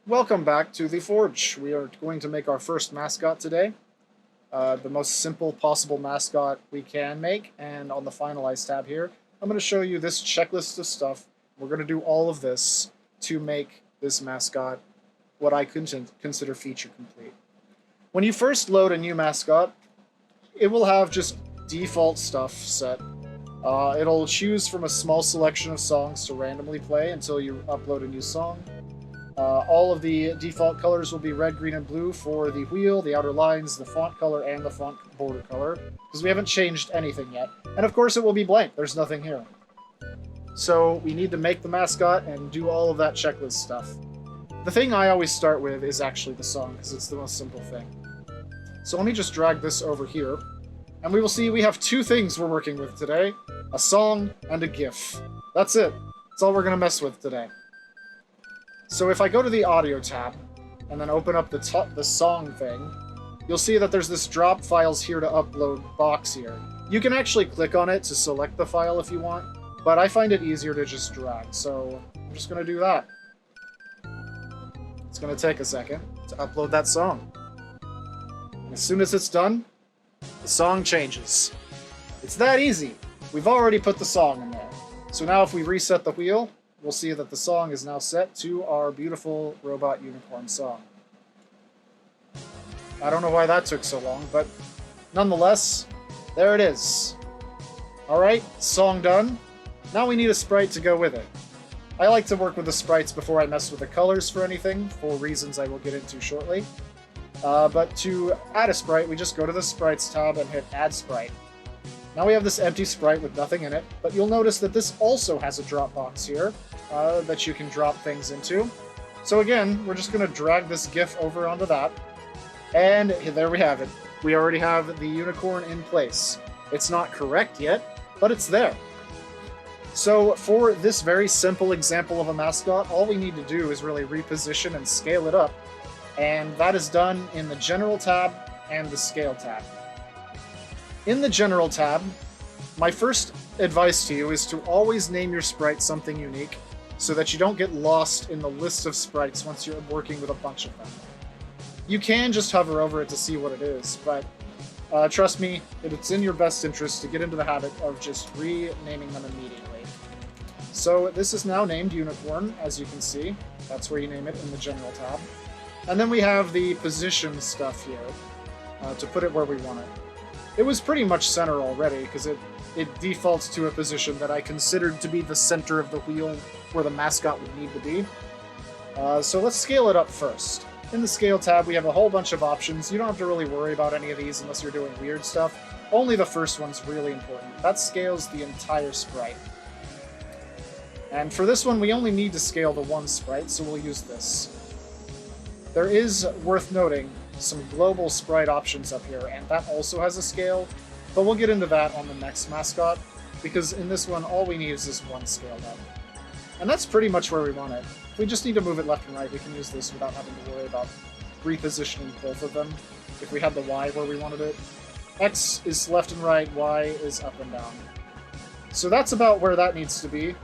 Welcome back to the Forge. We are going to make our first mascot today. The most simple possible mascot we can make. And on the Finalize tab here, I'm going to show you this checklist of stuff. We're going to do all of this to make this mascot what I consider feature complete. When you first load a new mascot, it will have just default stuff set. It'll choose from a small selection of songs to randomly play until you upload a new song. All of the default colors will be red, green, and blue for the wheel, the outer lines, the font color, and the font border color, because we haven't changed anything yet. And of course it will be blank, there's nothing here. So we need to make the mascot and do all of that checklist stuff. The thing I always start with is actually the song, because it's the most simple thing. So let me just drag this over here, and we will see we have two things we're working with today, a song and a GIF. That's it. That's all we're going to mess with today. So if I go to the audio tab, and then open up the song thing, you'll see that there's this drop files here to upload box here. You can actually click on it to select the file if you want, but I find it easier to just drag, so I'm just going to do that. It's going to take a second to upload that song. And as soon as it's done, the song changes. It's that easy. We've already put the song in there. So now if we reset the wheel, we'll see that the song is now set to our beautiful robot unicorn song. I don't know why that took so long, but nonetheless, there it is. Alright, song done. Now we need a sprite to go with it. I like to work with the sprites before I mess with the colors for anything, for reasons I will get into shortly. But to add a sprite, we just go to the Sprites tab and hit Add Sprite. Now we have this empty sprite with nothing in it, but you'll notice that this also has a drop box here that you can drop things into. So again, we're just going to drag this GIF over onto that, and there we have it. We already have the unicorn in place. It's not correct yet, but it's there. So for this very simple example of a mascot, all we need to do is really reposition and scale it up, and that is done in the General tab and the Scale tab. In the General tab, my first advice to you is to always name your sprite something unique so that you don't get lost in the list of sprites once you're working with a bunch of them. You can just hover over it to see what it is, but trust me, it's in your best interest to get into the habit of just renaming them immediately. So this is now named Unicorn, as you can see. That's where you name it in the General tab. And then we have the position stuff here to put it where we want it. It was pretty much center already, because it defaults to a position that I considered to be the center of the wheel where the mascot would need to be. So let's scale it up first. In the Scale tab, we have a whole bunch of options. You don't have to really worry about any of these unless you're doing weird stuff. Only the first one's really important. That scales the entire sprite. And for this one, we only need to scale the one sprite, so we'll use this. There is, worth noting, some global sprite options up here, and that also has a scale, but we'll get into that on the next mascot, because in this one all we need is this one scaled up. And that's pretty much where we want it. If we just need to move it left and right, we can use this without having to worry about repositioning both of them. If we had the Y where we wanted it, X is left and right, Y is up and down. So that's about where that needs to be.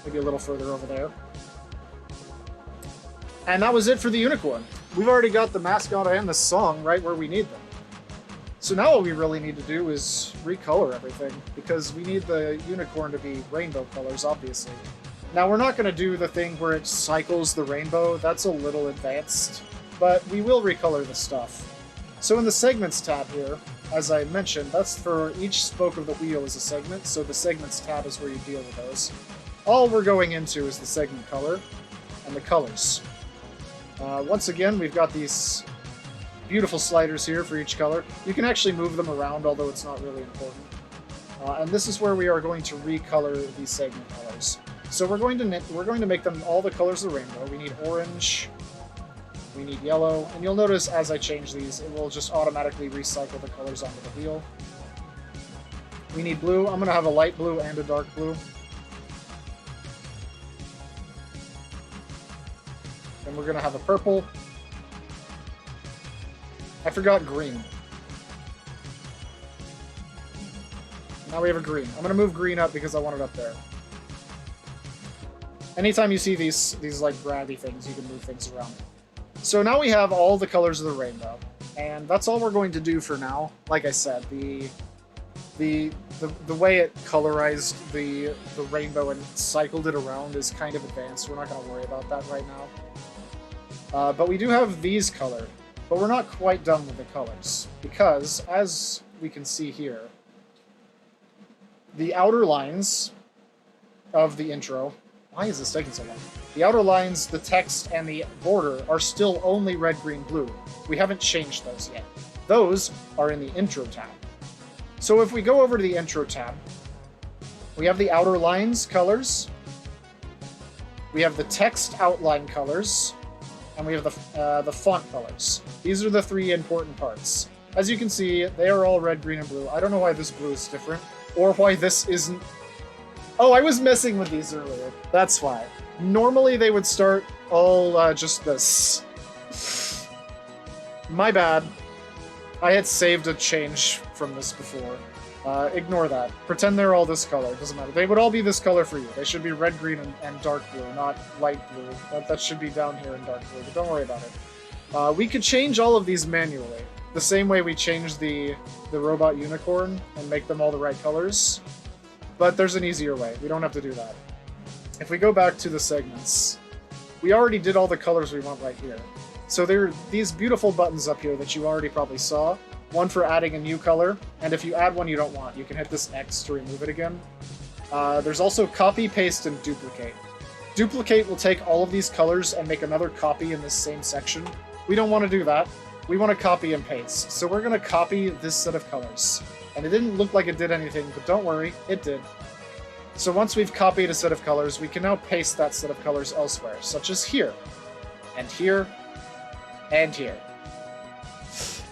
Maybe a little further over there. And that was it for the unicorn. We've already got the mascot and the song right where we need them. So now what we really need to do is recolor everything, because we need the unicorn to be rainbow colors, obviously. Now we're not going to do the thing where it cycles the rainbow, that's a little advanced, but we will recolor the stuff. So in the Segments tab here, as I mentioned, that's for each spoke of the wheel is a segment, so the Segments tab is where you deal with those. All we're going into is the segment color and the colors. Once again, we've got these beautiful sliders here for each color. You can actually move them around, although it's not really important. And this is where we are going to recolor these segment colors. So we're going to make them all the colors of the rainbow. We need orange, we need yellow, and you'll notice as I change these, it will just automatically recycle the colors onto the wheel. We need blue. I'm going to have a light blue and a dark blue. And we're going to have a purple. I forgot green. Now we have a green. I'm going to move green up because I want it up there. Anytime you see these like grabby things, you can move things around. So now we have all the colors of the rainbow, and that's all we're going to do for now. Like I said, the way it colorized the rainbow and cycled it around is kind of advanced. We're not going to worry about that right now. But we do have these colored, but we're not quite done with the colors, because as we can see here, the outer lines of the intro, why is this taking so long? The outer lines, the text, and the border are still only red, green, blue. We haven't changed those yet. Those are in the intro tab. So if we go over to the intro tab, we have the outer lines colors, we have the text outline colors, and we have the font colors. These are the three important parts. As you can see, they are all red, green, and blue. I don't know why this blue is different, or why this isn't. Oh, I was messing with these earlier. That's why. Normally they would start all just this. My bad. I had saved a change from this before. Ignore that. Pretend they're all this color. Doesn't matter. They would all be this color for you. They should be red, green, and dark blue, not light blue. That should be down here in dark blue, but don't worry about it. We could change all of these manually. The same way we changed the robot unicorn and make them all the right colors. But there's an easier way. We don't have to do that. If we go back to the segments, we already did all the colors we want right here. So there are these beautiful buttons up here that you already probably saw. One for adding a new color, and if you add one you don't want, you can hit this X to remove it again. There's also copy, paste, and duplicate. Duplicate will take all of these colors and make another copy in this same section. We don't want to do that. We want to copy and paste. So we're going to copy this set of colors. And it didn't look like it did anything, but don't worry, it did. So once we've copied a set of colors, we can now paste that set of colors elsewhere, such as here, and here, and here.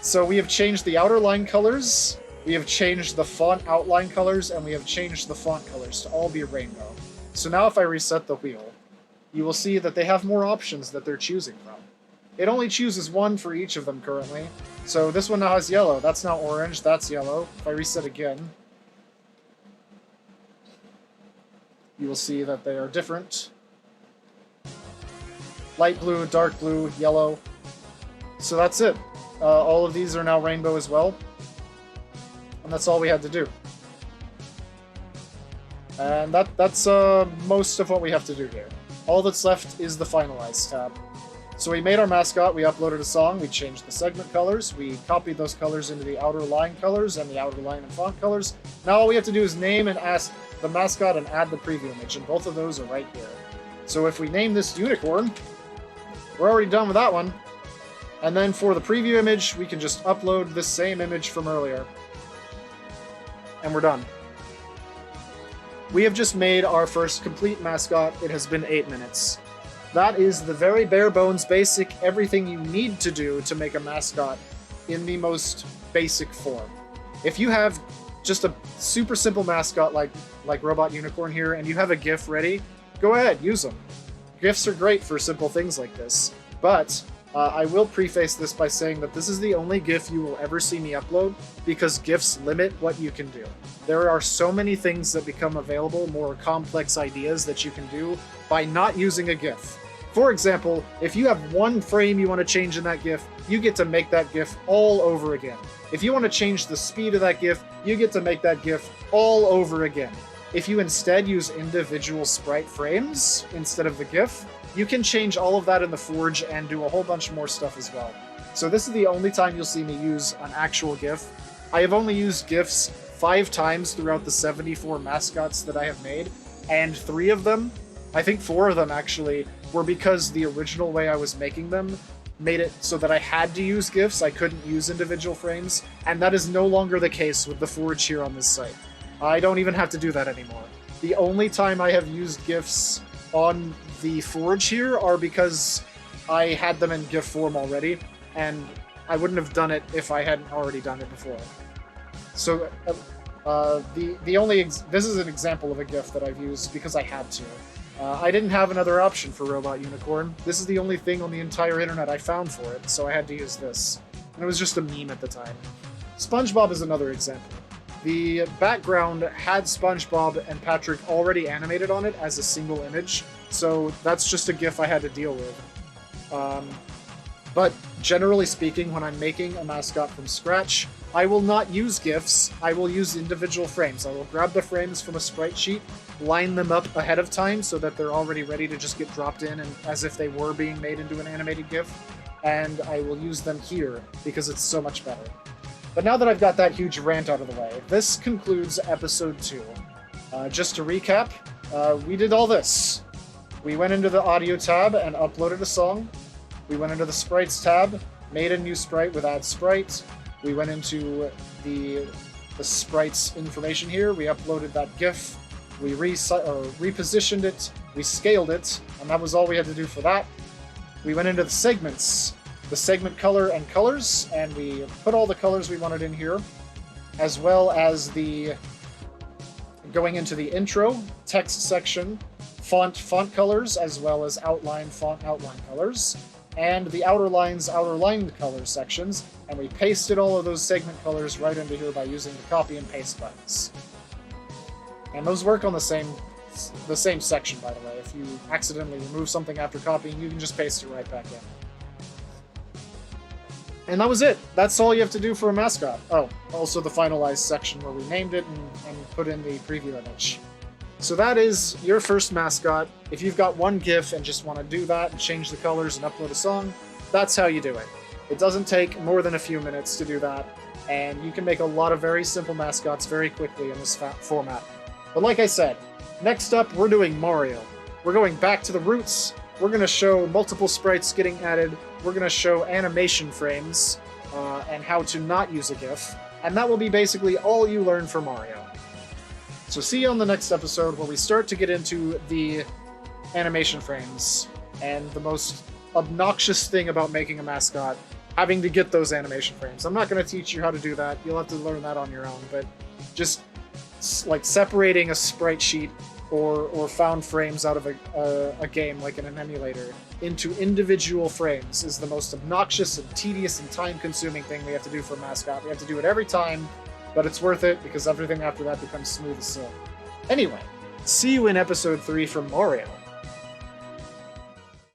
So we have changed the outer line colors, we have changed the font outline colors, and we have changed the font colors to all be rainbow. So now if I reset the wheel, you will see that they have more options that they're choosing from. It only chooses one for each of them currently. So this one now has yellow, that's now orange, that's yellow. If I reset again, you will see that they are different. Light blue, dark blue, yellow. So that's it. All of these are now rainbow as well. And that's all we had to do. And that's most of what we have to do here. All that's left is the Finalize tab. So we made our mascot, we uploaded a song, we changed the segment colors, we copied those colors into the outer line colors and the outer line and font colors. Now all we have to do is name and ask the mascot and add the preview image, and both of those are right here. So if we name this unicorn, we're already done with that one. And then for the preview image, we can just upload the same image from earlier. And we're done. We have just made our first complete mascot. It has been 8 minutes. That is the very bare bones basic everything you need to do to make a mascot in the most basic form. If you have just a super simple mascot like Robot Unicorn here and you have a GIF ready, go ahead, use them. GIFs are great for simple things like this, but I will preface this by saying that this is the only GIF you will ever see me upload because GIFs limit what you can do. There are so many things that become available, more complex ideas that you can do by not using a GIF. For example, if you have one frame you want to change in that GIF, you get to make that GIF all over again. If you want to change the speed of that GIF, you get to make that GIF all over again. If you instead use individual sprite frames instead of the GIF, you can change all of that in the Forge and do a whole bunch more stuff as well. So this is the only time you'll see me use an actual GIF. I have only used GIFs 5 times throughout the 74 mascots that I have made, and 3 of them, I think 4 of them actually, were because the original way I was making them made it so that I had to use GIFs, I couldn't use individual frames, and that is no longer the case with the Forge here on this site. I don't even have to do that anymore. The only time I have used GIFs on the Forge here are because I had them in GIF form already, and I wouldn't have done it if I hadn't already done it before. So, this is an example of a GIF that I've used because I had to. I didn't have another option for Robot Unicorn. This is the only thing on the entire internet I found for it, so I had to use this. And it was just a meme at the time. SpongeBob is another example. The background had SpongeBob and Patrick already animated on it as a single image, so that's just a GIF I had to deal with. But generally speaking, when I'm making a mascot from scratch, I will not use GIFs, I will use individual frames. I will grab the frames from a sprite sheet, line them up ahead of time so that they're already ready to just get dropped in and as if they were being made into an animated GIF, and I will use them here because it's so much better. But now that I've got that huge rant out of the way, this concludes episode 2. Just to recap, we did all this. We went into the audio tab and uploaded a song. We went into the sprites tab, made a new sprite with add sprite. We went into the sprites information here. We uploaded that GIF. We repositioned it. We scaled it, and that was all we had to do for that. We went into the segments, the segment color and colors, and we put all the colors we wanted in here, as well as the going into the intro, text section, font colors, as well as outline colors, and the outer line color sections, and we pasted all of those segment colors right into here by using the copy and paste buttons. And those work on the same section, by the way. If you accidentally remove something after copying, you can just paste it right back in. And that was it. That's all you have to do for a mascot. Oh, also the finalized section where we named it and put in the preview image. So that is your first mascot. If you've got one GIF and just want to do that and change the colors and upload a song, that's how you do it. It doesn't take more than a few minutes to do that, and you can make a lot of very simple mascots very quickly in this format. But like I said, next up we're doing Mario. We're going back to the roots. We're going to show multiple sprites getting added. We're going to show animation frames and how to not use a GIF. And that will be basically all you learn for Mario. So see you on the next episode where we start to get into the animation frames and the most obnoxious thing about making a mascot, having to get those animation frames. I'm not going to teach you how to do that. You'll have to learn that on your own, but just like separating a sprite sheet or found frames out of a game like in an emulator into individual frames is the most obnoxious and tedious and time-consuming thing we have to do for a mascot. We have to do it every time, but it's worth it because everything after that becomes smooth as silk. Anyway, see you in episode 3 from Mario.